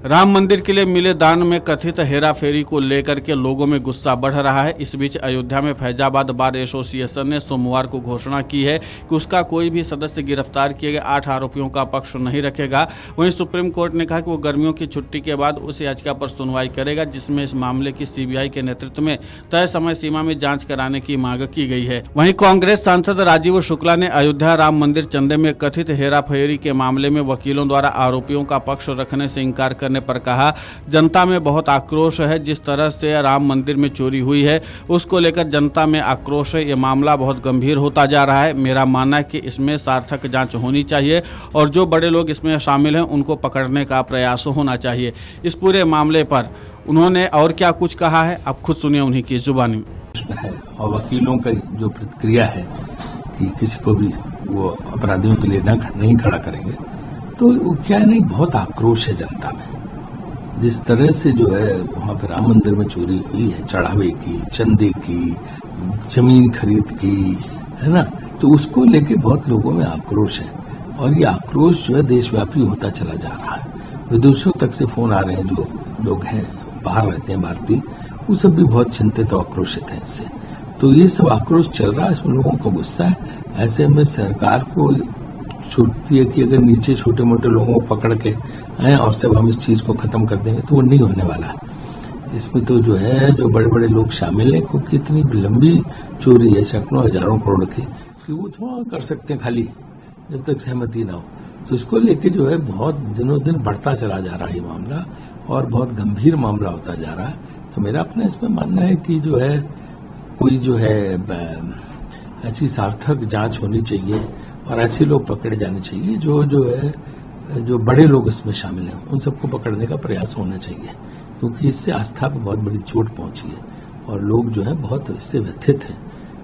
राम मंदिर के लिए मिले दान में कथित हेराफेरी को लेकर के लोगों में गुस्सा बढ़ रहा है। इस बीच अयोध्या में फैजाबाद बार एसोसिएशन ने सोमवार को घोषणा की है कि उसका कोई भी सदस्य गिरफ्तार किए गए 8 आरोपियों का पक्ष नहीं रखेगा। वहीं सुप्रीम कोर्ट ने कहा कि वो गर्मियों की छुट्टी के बाद उस याचिका पर सुनवाई करेगा जिसमें इस मामले की सीबीआई के नेतृत्व में तय समय सीमा में जाँच कराने की मांग की गई है। वहीं कांग्रेस सांसद राजीव शुक्ला ने अयोध्या राम मंदिर चंदे में कथित हेराफेरी के मामले में वकीलों द्वारा आरोपियों का पक्ष रखने से इंकार करने पर कहा, जनता में बहुत आक्रोश है। जिस तरह से राम मंदिर में चोरी हुई है उसको लेकर जनता में आक्रोश है। ये मामला बहुत गंभीर होता जा रहा है। मेरा मानना है कि इसमें सार्थक जांच होनी चाहिए और जो बड़े लोग इसमें शामिल हैं उनको पकड़ने का प्रयास होना चाहिए। इस पूरे मामले पर उन्होंने और क्या कुछ कहा है, आप खुद सुनिए उन्हीं की जुबानी। और वकीलों का जो प्रतिक्रिया है कि किसी को भी वो अपराधियों के लिए नहीं खड़ा करेंगे, तो क्या नहीं, बहुत आक्रोश है जनता में। जिस तरह से जो है वहाँ पे राम मंदिर में चोरी हुई है, चढ़ावे की, चंदे की, जमीन खरीद की, है ना, तो उसको लेके बहुत लोगों में आक्रोश है और ये आक्रोश जो है देशव्यापी होता चला जा रहा है। विदेशों तक से फोन आ रहे हैं, जो लोग हैं बाहर रहते हैं भारतीय, वो सब भी बहुत चिंतित और आक्रोशित हैं इससे। तो ये सब आक्रोश चल रहा है, इसमें लोगों को गुस्सा है। ऐसे में सरकार को छूटती है कि अगर नीचे छोटे मोटे लोगों को पकड़ के आए और सब हम इस चीज को खत्म कर देंगे तो वो नहीं होने वाला है। इसमें तो जो है जो बड़े बड़े लोग शामिल हैं, क्योंकि इतनी लंबी चोरी है सैकड़ों हजारों करोड़ की, कि वो थोड़ा कर सकते हैं खाली जब तक सहमति ना हो। तो इसको लेके जो है बहुत दिनों दिन बढ़ता चला जा रहा है ये मामला और बहुत गंभीर मामला होता जा रहा है। तो मेरा अपना इसमें मानना है कि जो है कोई जो है ऐसी सार्थक जांच होनी चाहिए और ऐसे लोग पकड़े जाने चाहिए जो बड़े लोग इसमें शामिल हैं, उन सबको पकड़ने का प्रयास होना चाहिए, क्योंकि इससे आस्था पर बहुत बड़ी चोट पहुंची है और लोग जो है बहुत इससे व्यथित हैं।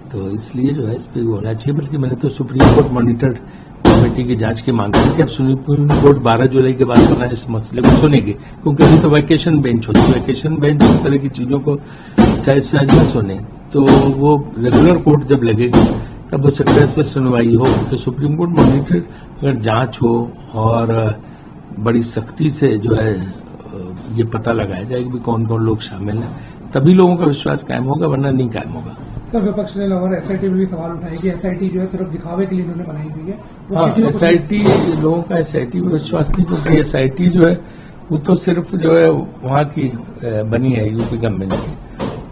तो इसलिए जो है इस पर होना चाहिए। बल्कि मैंने तो सुप्रीम कोर्ट मॉनिटर्ड कमेटी की जांच की मांग की थी। अब सुप्रीम कोर्ट 12 जुलाई के बाद सुना इस मसले को सुनेगी, क्योंकि अभी तो वैकेशन बेंच होती है। वैकेशन बेंच इस तरह की चीजों को चाहे शायद न सुने, तो वो रेगुलर कोर्ट जब लगेगी तब हो सकता है इस पर सुनवाई हो। तो सुप्रीम कोर्ट मॉनिटर्ड अगर जांच हो और बड़ी सख्ती से जो है ये पता लगाया जाए कि कौन कौन लोग शामिल हैं, तभी लोगों का विश्वास कायम होगा, वरना नहीं कायम होगा। सर, विपक्ष ने और एसआईटी पर भी सवाल उठाए कि एसआईटी जो है सिर्फ दिखावे के लिए उन्होंने बनाई हुई है। हाँ, एसआईटी लोगों का एसआईटी पर विश्वास नहीं, क्योंकि एसआईटी जो है वो तो सिर्फ जो है वहाँ की बनी है यूपी गवर्नमेंट की,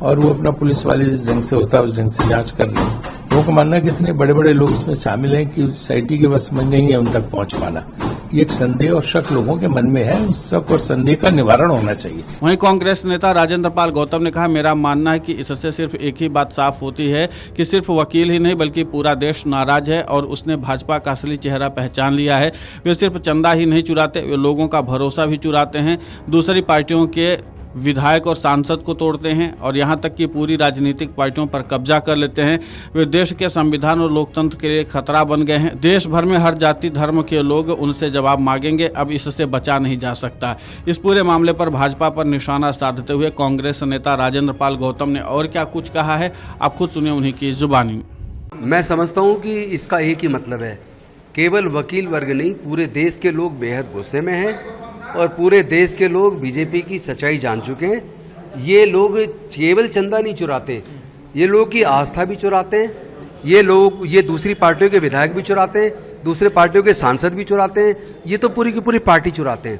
और वो अपना पुलिस वाले जिस ढंग से होता है उस ढंग से जांच कर रहे हैं। लोगों का मानना है कि इतने बड़े बड़े लोग इसमें शामिल हैं कि एसआईटी के बस में नहीं है उन तक पहुंच पाना। ये एक संदेह और शक लोगों के मन में है, उस शक और संदेह का निवारण होना चाहिए। वहीं कांग्रेस नेता राजेंद्र पाल गौतम ने कहा, मेरा मानना है कि इससे सिर्फ एक ही बात साफ होती है कि सिर्फ वकील ही नहीं बल्कि पूरा देश नाराज है और उसने भाजपा का असली चेहरा पहचान लिया है। वे सिर्फ चंदा ही नहीं चुराते, वे लोगों का भरोसा भी चुराते हैं, दूसरी पार्टियों के विधायक और सांसद को तोड़ते हैं और यहाँ तक कि पूरी राजनीतिक पार्टियों पर कब्जा कर लेते हैं। वे देश के संविधान और लोकतंत्र के लिए खतरा बन गए हैं। देश भर में हर जाति धर्म के लोग उनसे जवाब मांगेंगे, अब इससे बचा नहीं जा सकता। इस पूरे मामले पर भाजपा पर निशाना साधते हुए कांग्रेस नेता राजेंद्र पाल गौतम ने और क्या कुछ कहा है, आप खुद सुनिए उन्हीं की जुबानी। मैं समझता हूँ कि इसका एक ही मतलब है, केवल वकील वर्ग नहीं, पूरे देश के लोग बेहद गुस्से में हैं और पूरे देश के लोग बीजेपी की सच्चाई जान चुके हैं। ये लोग केवल चंदा नहीं चुराते, ये लोग की आस्था भी चुराते हैं। ये दूसरी पार्टियों के विधायक भी चुराते हैं, दूसरे पार्टियों के सांसद भी चुराते हैं। ये तो पूरी की पूरी पार्टी चुराते हैं।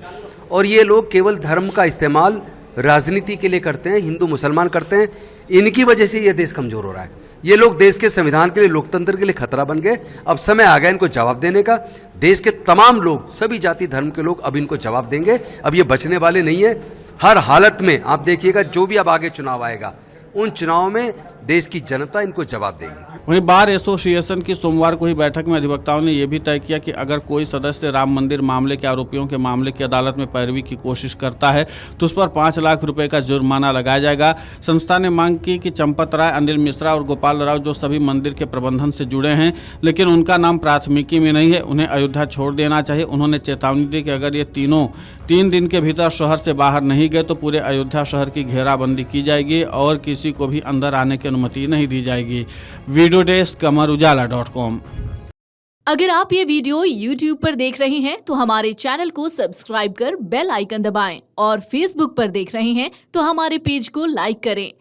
और ये लोग केवल धर्म का इस्तेमाल राजनीति के लिए करते हैं, हिंदू मुसलमान करते हैं। इनकी वजह से ये देश कमजोर हो रहा है। ये लोग देश के संविधान के लिए, लोकतंत्र के लिए खतरा बन गए। अब समय आ गया इनको जवाब देने का। देश के तमाम लोग, सभी जाति धर्म के लोग अब इनको जवाब देंगे। अब ये बचने वाले नहीं है। हर हालत में आप देखिएगा, जो भी अब आगे चुनाव आएगा उन चुनाव में देश की जनता इनको जवाब देगी। वहीं बार एसोसिएशन की सोमवार को ही बैठक में अधिवक्ताओं ने यह भी तय किया कि अगर कोई सदस्य राम मंदिर मामले के आरोपियों के मामले की अदालत में पैरवी की कोशिश करता है तो उस पर 5 लाख रुपए का जुर्माना लगाया जाएगा। संस्था ने मांग की कि चंपत राय, अनिल मिश्रा और गोपाल राव, जो सभी मंदिर के प्रबंधन से जुड़े हैं लेकिन उनका नाम प्राथमिकी में नहीं है, उन्हें अयोध्या छोड़ देना चाहिए। उन्होंने चेतावनी दी कि अगर ये तीनों 3 दिन के भीतर शहर से बाहर नहीं गए तो पूरे अयोध्या शहर की घेराबंदी की जाएगी और किसी को भी अंदर आने की अनुमति नहीं दी जाएगी। वीडियो डेस्क, अमर उजाला.com। अगर आप ये वीडियो YouTube पर देख रहे हैं तो हमारे चैनल को सब्सक्राइब कर बेल आइकन दबाएं और Facebook पर देख रहे हैं तो हमारे पेज को लाइक करें।